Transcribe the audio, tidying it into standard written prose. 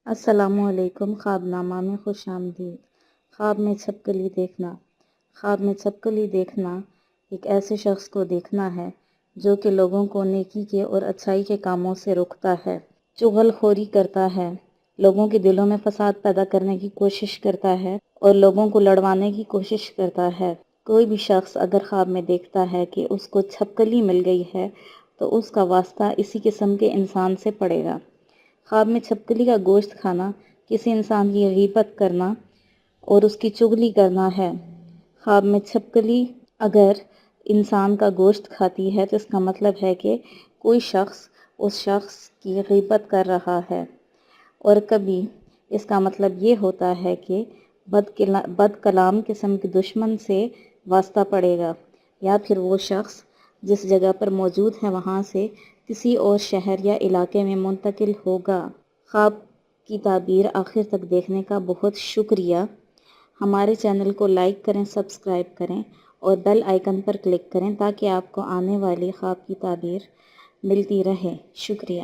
السلام علیکم۔ خواب نامہ میں خوش آمدید۔ خواب میں چھپکلی دیکھنا۔ خواب میں چھپکلی دیکھنا ایک ایسے شخص کو دیکھنا ہے جو کہ لوگوں کو نیکی کے اور اچھائی کے کاموں سے روکتا ہے، چغل خوری کرتا ہے، لوگوں کے دلوں میں فساد پیدا کرنے کی کوشش کرتا ہے اور لوگوں کو لڑوانے کی کوشش کرتا ہے۔ کوئی بھی شخص اگر خواب میں دیکھتا ہے کہ اس کو چھپکلی مل گئی ہے تو اس کا واسطہ اسی قسم کے انسان سے پڑے گا۔ خواب میں چھپکلی کا گوشت کھانا کسی انسان کی غیبت کرنا اور اس کی چغلی کرنا ہے۔ خواب میں چھپکلی اگر انسان کا گوشت کھاتی ہے تو اس کا مطلب ہے کہ کوئی شخص اس شخص کی غیبت کر رہا ہے، اور کبھی اس کا مطلب یہ ہوتا ہے کہ بد کلام قسم کے دشمن سے واسطہ پڑے گا، یا پھر وہ شخص جس جگہ پر موجود ہے وہاں سے کسی اور شہر یا علاقے میں منتقل ہوگا۔ خواب کی تعبیر آخر تک دیکھنے کا بہت شکریہ۔ ہمارے چینل کو لائک کریں، سبسکرائب کریں اور بیل آئیکن پر کلک کریں تاکہ آپ کو آنے والی خواب کی تعبیر ملتی رہے۔ شکریہ۔